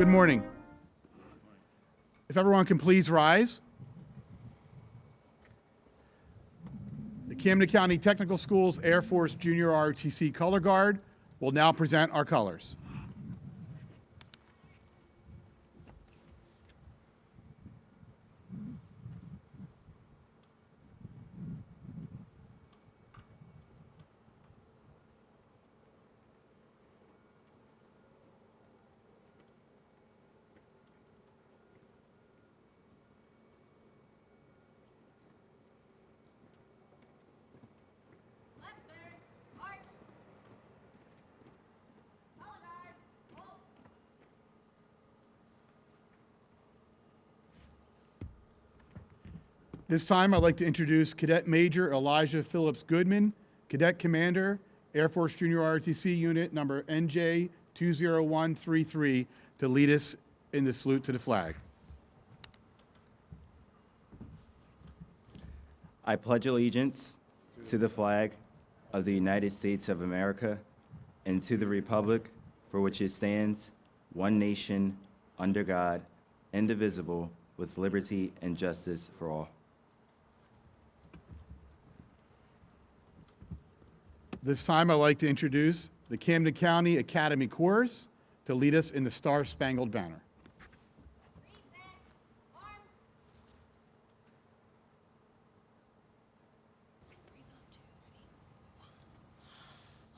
Good morning. If everyone can please rise. The Camden County Technical Schools Air Force Junior ROTC Color Guard will now present our colors. This time, I'd like to introduce Cadet Major Elijah Phillips Goodman, Cadet Commander, Air Force Junior ROTC Unit number NJ 20133, to lead us in the salute to the flag. I pledge allegiance to the flag of the United States of America and to the republic for which it stands, one nation, under God, indivisible, with liberty and justice for all. This time, I'd like to introduce the Camden County Academy Chorus to lead us in the Star-Spangled Banner.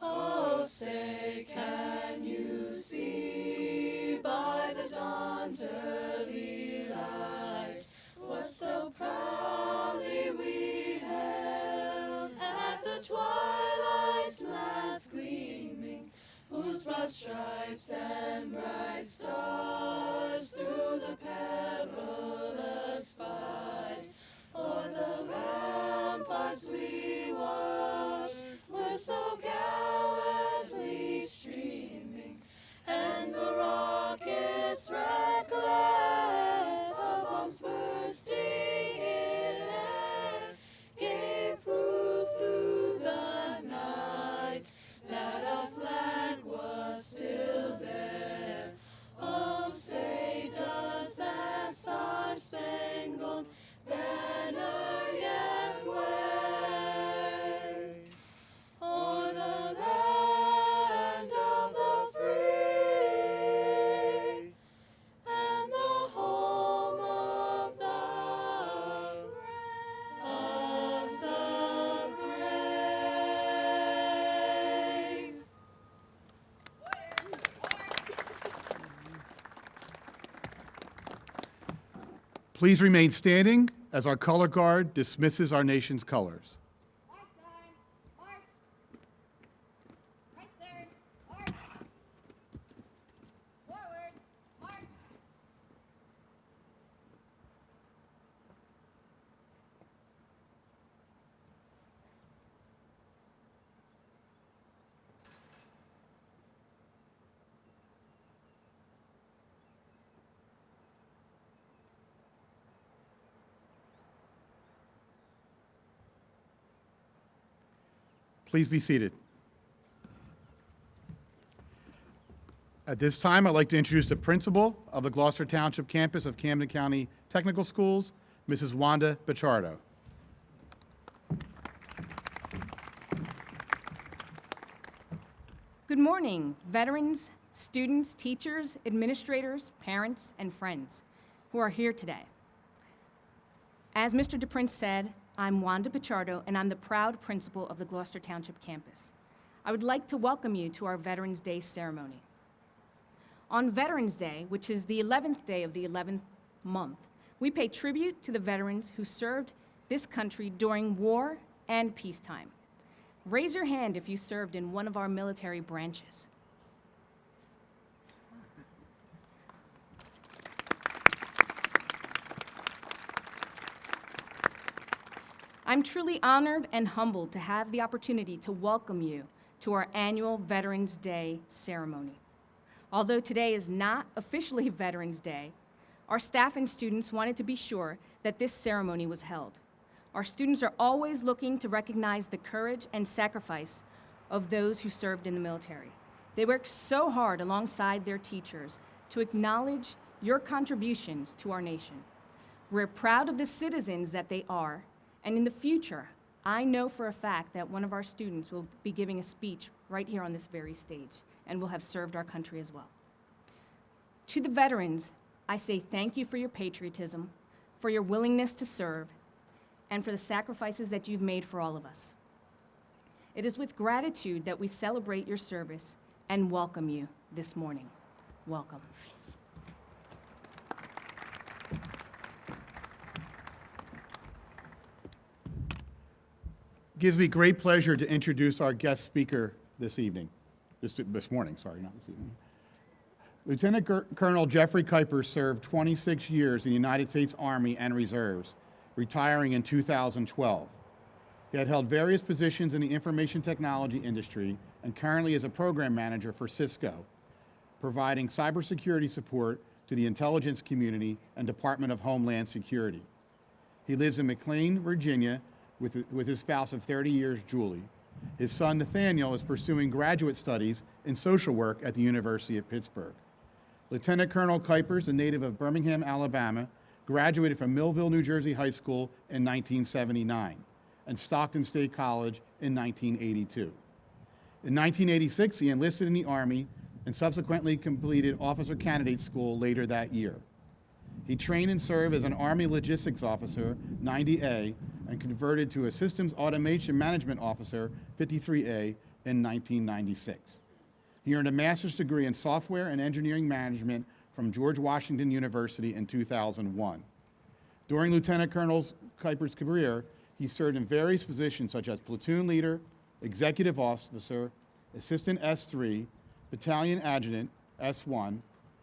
Oh, say, can you see by the dawn's early light what so proudly we hailed at the twilight's last gleaming, whose broad stripes and bright stars through the perilous fight o'er the ramparts we watched were so gallantly streaming, and the rockets reckless, the bombs bursting in air, gave proof through the night that our flag was still there. Oh, say, does that star-spangled banner yet wave o'er the land of the free and the home of the brave? Please remain standing as our color guard dismisses our nation's colors. March on, march. Right there, march. Forward, march. Please be seated. At this time, I'd like to introduce the principal of the Gloucester Township campus of Camden County Technical Schools, Mrs. Wanda Bichardo. Good morning, veterans, students, teachers, administrators, parents, and friends who are here today. As Mr. DePrince said, I'm Wanda Bichardo, and I'm the proud principal of the Gloucester Township campus. I would like to welcome you to our Veterans Day ceremony. On Veterans Day, which is the 11th day of the 11th month, we pay tribute to the veterans who served this country during war and peacetime. Raise your hand if you served in one of our military branches. I'm truly honored and humbled to have the opportunity to welcome you to our annual Veterans Day ceremony. Although today is not officially Veterans Day, our staff and students wanted to be sure that this ceremony was held. Our students are always looking to recognize the courage and sacrifice of those who served in the military. They worked so hard alongside their teachers to acknowledge your contributions to our nation. We're proud of the citizens that they are, and in the future, I know for a fact that one of our students will be giving a speech right here on this very stage and will have served our country as well. To the veterans, I say thank you for your patriotism, for your willingness to serve, and for the sacrifices that you've made for all of us. It is with gratitude that we celebrate your service and welcome you this morning. Welcome. Gives me great pleasure to introduce our guest speaker this morning, sorry, not this evening. Lieutenant Colonel Jeffrey Kuiper served 26 years in the United States Army and Reserves, retiring in 2012. He had held various positions in the information technology industry and currently is a program manager for Cisco, providing cybersecurity support to the intelligence community and Department of Homeland Security. He lives in McLean, Virginia, with his spouse of 30 years, Julie. His son, Nathaniel, is pursuing graduate studies in social work at the University of Pittsburgh. Lieutenant Colonel Kuiper is a native of Birmingham, Alabama, graduated from Millville, New Jersey High School in 1979 and Stockton State College in 1982. In 1986, he enlisted in the Army and subsequently completed Officer Candidate School later that year. He trained and served as an Army Logistics Officer, 90A, and converted to a Systems Automation Management Officer, 53A, in 1996. He earned a master's degree in Software and Engineering Management from George Washington University in 2001. During Lieutenant Colonel Kuiper's career, he served in various positions such as Platoon Leader, Executive Officer, Assistant S3, Battalion Adjutant, S1,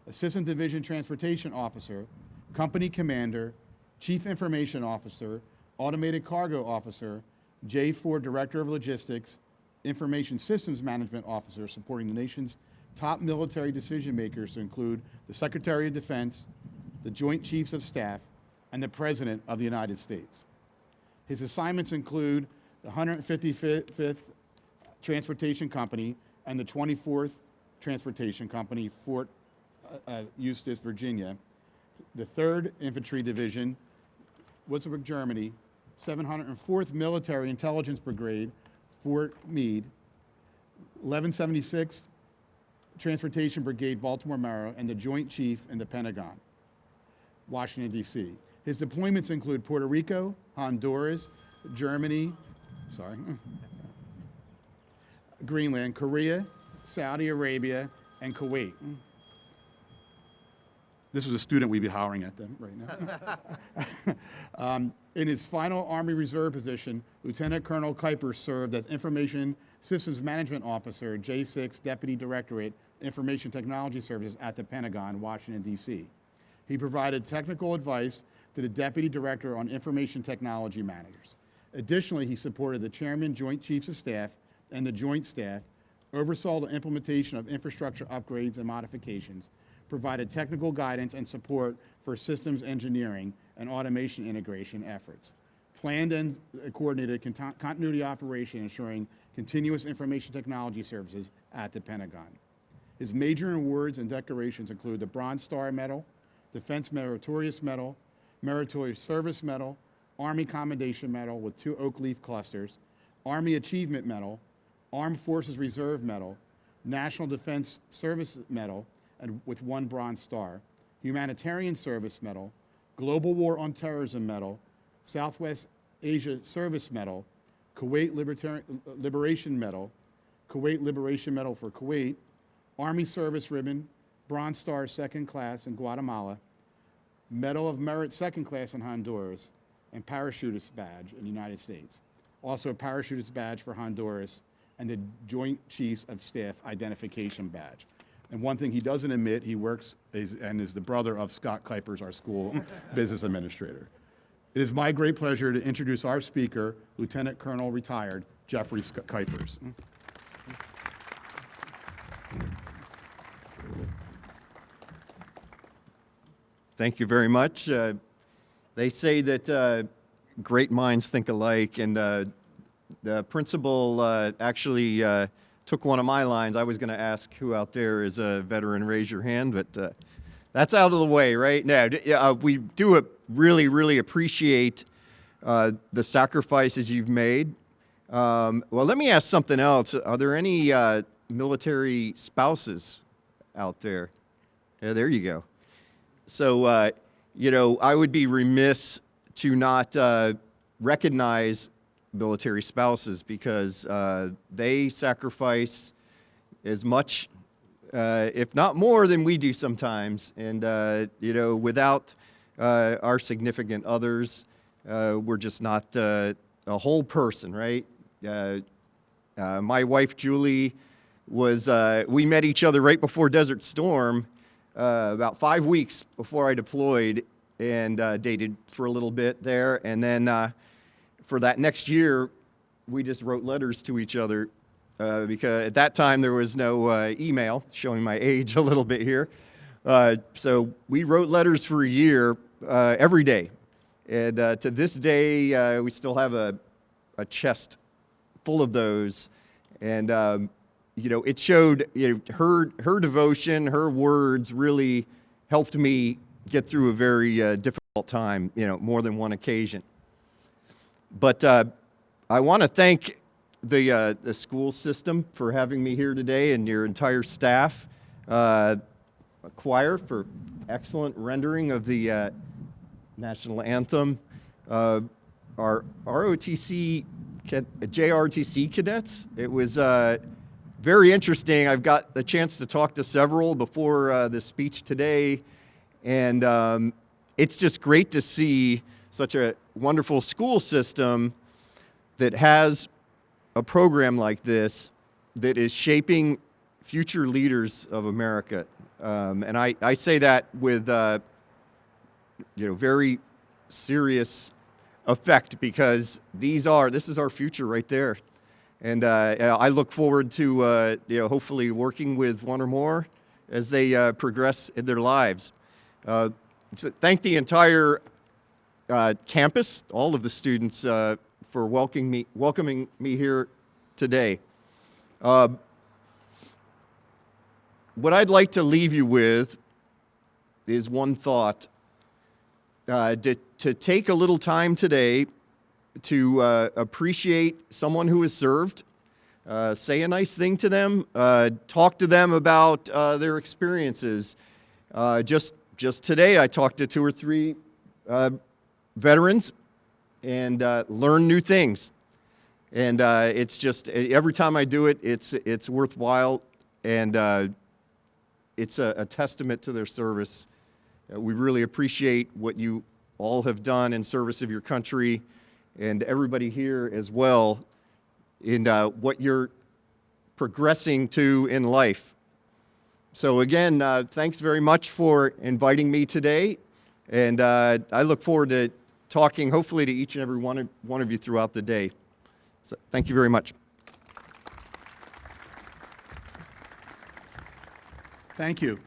Assistant Division Transportation Officer, Company Commander, Chief Information Officer, Automated Cargo Officer, J4 Director of Logistics, Information Systems Management Officer, supporting the nation's top military decision makers to include the Secretary of Defense, the Joint Chiefs of Staff, and the President of the United States. His assignments include the 155th Transportation Company and the 24th Transportation Company, Fort Eustis, Virginia, the 3rd Infantry Division, Würzburg, Germany, 704th Military Intelligence Brigade, Fort Meade, 1176th Transportation Brigade, Baltimore, Maryland, and the Joint Chief in the Pentagon, Washington, D.C. His deployments include Puerto Rico, Honduras, Germany, Greenland, Korea, Saudi Arabia, and Kuwait. This was a student we'd be hollering at them right now. In his final Army Reserve position, Lieutenant Colonel Kuiper served as Information Systems Management Officer, J6 Deputy Directorate, Information Technology Services at the Pentagon, Washington, D.C. He provided technical advice to the Deputy Director on Information Technology Managers. Additionally, he supported the Chairman, Joint Chiefs of Staff, and the Joint Staff, oversaw the implementation of infrastructure upgrades and modifications, provided technical guidance and support for systems engineering and automation integration efforts, planned and coordinated continuity operation ensuring continuous information technology services at the Pentagon. His major awards and decorations include the Bronze Star Medal, Defense Meritorious Medal, Meritorious Service Medal, Army Commendation Medal with 2 oak leaf clusters, Army Achievement Medal, Armed Forces Reserve Medal, National Defense Service Medal, and with 1 Bronze Star, Humanitarian Service Medal, Global War on Terrorism Medal, Southwest Asia Service Medal, Kuwait Liberation Medal, Kuwait Liberation Medal for Kuwait, Army Service Ribbon, Bronze Star Second Class in Guatemala, Medal of Merit Second Class in Honduras, and Parachutist Badge in the United States. Also a Parachutist Badge for Honduras, and the Joint Chiefs of Staff Identification Badge. And one thing he doesn't admit, he works and is the brother of Scott Kuipers, our school business administrator. It is my great pleasure to introduce our speaker, Lieutenant Colonel retired Jeffrey Kuipers. Thank you very much. They say that great minds think alike, and the principal actually took one of my lines. I was going to ask who out there is a veteran, raise your hand, but That's out of the way, right? Now, we do really, really appreciate the sacrifices you've made. Well, let me ask something else. Are there any military spouses out there? Yeah, there you go. So, I would be remiss to not recognize military spouses because they sacrifice as much, if not more, than we do sometimes. And, without our significant others, we're just not a whole person, right? My wife, Julie, we met each other right before Desert Storm, about 5 weeks before I deployed, and dated for a little bit there. And then for that next year, we just wrote letters to each other because at that time there was no email, showing my age a little bit here. So we wrote letters for a year every day. And to this day, we still have a chest full of those. And, it showed her devotion, her words really helped me get through a very difficult time, more than one occasion. But I want to thank the school system for having me here today and your entire staff, choir for excellent rendering of the national anthem, our ROTC, JRTC cadets. It was very interesting. I've got the chance to talk to several before the speech today, and it's just great to see such a wonderful school system that has a program like this that is shaping future leaders of America. And I say that with very serious effect because this is our future right there. And I look forward to hopefully working with one or more as they progress in their lives. So thank the entire campus, all of the students, for welcoming me here today. What I'd like to leave you with is one thought. To take a little time today to appreciate someone who has served, say a nice thing to them, talk to them about their experiences. Just today, I talked to 2 or 3 veterans and learned new things. And it's just every time I do it, it's worthwhile, and it's a testament to their service. We really appreciate what you all have done in service of your country, and everybody here as well, in what you're progressing to in life. So again, thanks very much for inviting me today, and I look forward to talking hopefully to each and every one of you throughout the day. So thank you very much. Thank you.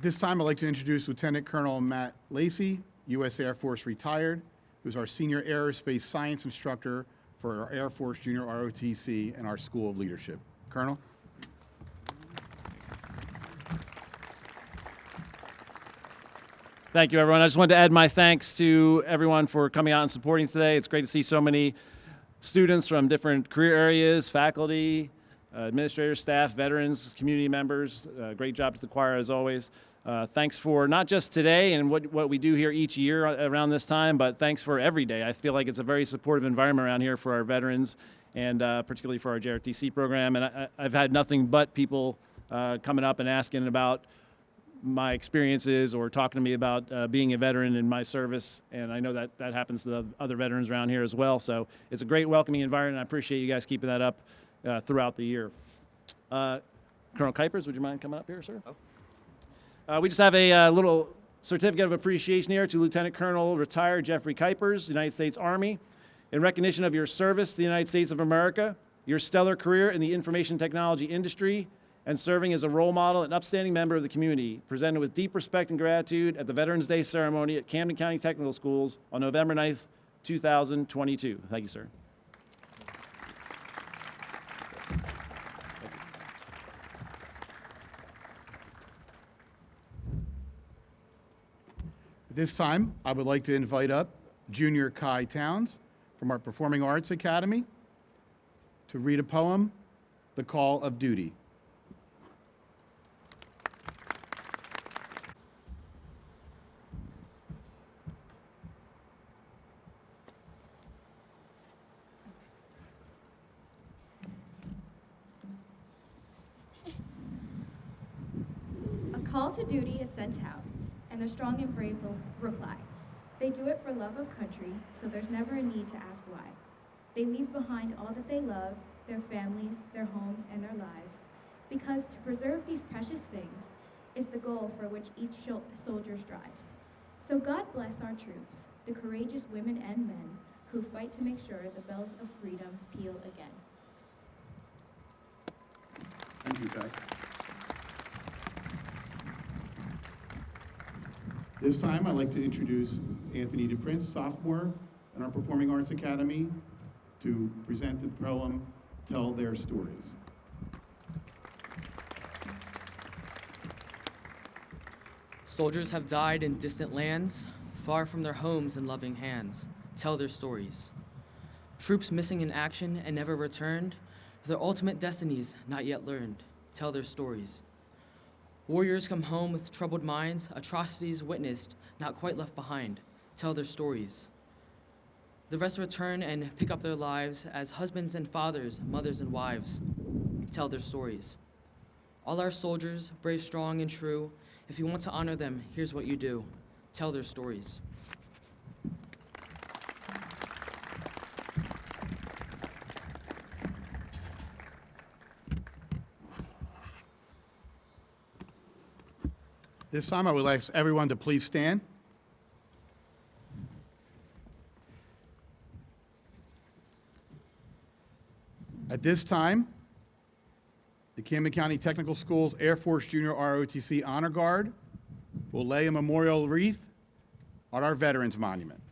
This time, I'd like to introduce Lieutenant Colonel Matt Lacey, U.S. Air Force retired, who's our senior aerospace science instructor for our Air Force Junior ROTC and our School of Leadership. Colonel? Thank you, everyone. I just wanted to add my thanks to everyone for coming out and supporting today. It's great to see so many students from different career areas, faculty, administrators, staff, veterans, community members. Great job to the choir, as always. Thanks for not just today and what we do here each year around this time, but thanks for every day. I feel like it's a very supportive environment around here for our veterans and particularly for our JRTC program. And I've had nothing but people coming up and asking about my experiences or talking to me about being a veteran in my service. And I know that happens to the other veterans around here as well. So it's a great welcoming environment. I appreciate you guys keeping that up throughout the year. Colonel Kuipers, would you mind coming up here, sir? We just have a little certificate of appreciation here to Lieutenant Colonel retired Jeffrey Kuipers, United States Army. In recognition of your service to the United States of America, your stellar career in the information technology industry, and serving as a role model and upstanding member of the community, presented with deep respect and gratitude at the Veterans Day ceremony at Camden County Technical Schools on November 9th, 2022. Thank you, sir. This time, I would like to invite up Junior Kai Towns from our Performing Arts Academy to read a poem, The Call of Duty. A call to duty is sent out, and the strong and brave will reply. They do it for love of country, so there's never a need to ask why. They leave behind all that they love, their families, their homes, and their lives, because to preserve these precious things is the goal for which each soldier strives. So God bless our troops, the courageous women and men who fight to make sure the bells of freedom peal again. Thank you, Kai. This time, I'd like to introduce Anthony DePrince, sophomore in our Performing Arts Academy, to present the poem, Tell Their Stories. Soldiers have died in distant lands, far from their homes and loving hands. Tell their stories. Troops missing in action and never returned, their ultimate destinies not yet learned. Tell their stories. Warriors come home with troubled minds, atrocities witnessed, not quite left behind. Tell their stories. The rest return and pick up their lives as husbands and fathers, mothers and wives. Tell their stories. All our soldiers, brave, strong, and true, if you want to honor them, here's what you do. Tell their stories. This time, I would like everyone to please stand. At this time, the Camden County Technical Schools Air Force Junior ROTC Honor Guard will lay a memorial wreath on our Veterans Monument.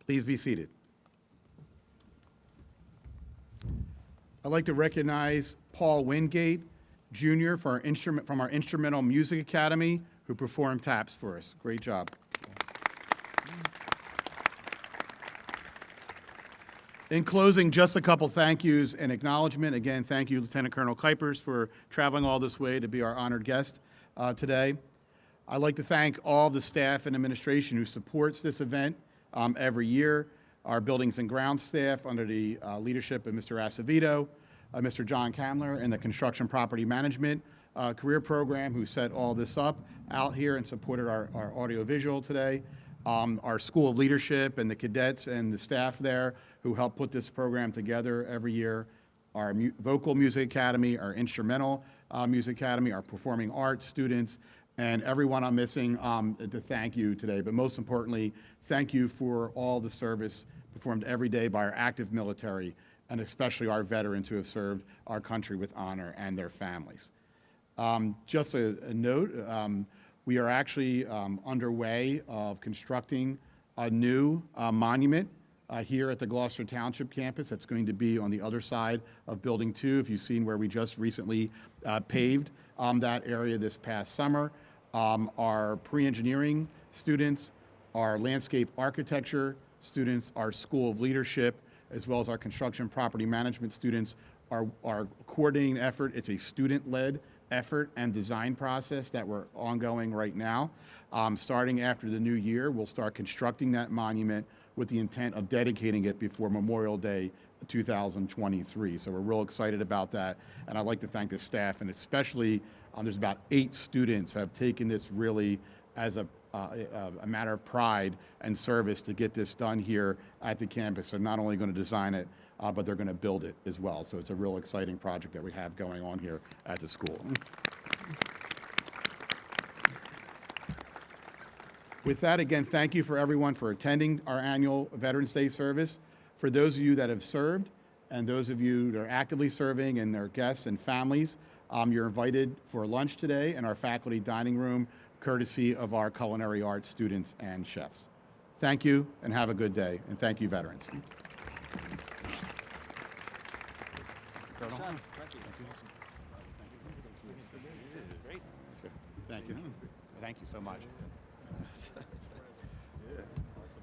Please be seated. I'd like to recognize Paul Wingate Jr. From our Instrumental Music Academy, who performed taps for us. Great job. In closing, just a couple thank yous and acknowledgement. Again, thank you, Lieutenant Colonel Kuipers, for traveling all this way to be our honored guest today. I'd like to thank all the staff and administration who supports this event every year. Our buildings and grounds staff under the leadership of Mr. Acevedo, Mr. John Kamler, and the Construction Property Management Career Program who set all this up out here and supported our audiovisual today. Our School of Leadership and the cadets and the staff there who help put this program together every year. Our Vocal Music Academy, our Instrumental Music Academy, our Performing Arts students, and everyone I'm missing to thank you today. But most importantly, thank you for all the service performed every day by our active military and especially our veterans who have served our country with honor and their families. Just a note, we are actually underway of constructing a new monument here at the Gloucester Township campus. That's going to be on the other side of Building 2. If you've seen where we just recently paved that area this past summer. Our pre-engineering students, our landscape architecture students, our School of Leadership, as well as our construction property management students are coordinating an effort. It's a student-led effort and design process that we're ongoing right now. Starting after the new year, we'll start constructing that monument with the intent of dedicating it before Memorial Day 2023. So we're real excited about that. And I'd like to thank the staff, and especially there's about 8 students who have taken this really as a matter of pride and service to get this done here at the campus. They're not only going to design it, but they're going to build it as well. So it's a real exciting project that we have going on here at the school. With that, again, thank you for everyone for attending our annual Veterans Day service. For those of you that have served and those of you that are actively serving and their guests and families, you're invited for lunch today in our faculty dining room, courtesy of our culinary arts students and chefs. Thank you and have a good day, and thank you, veterans. Thank you. Thank you so much. Yeah.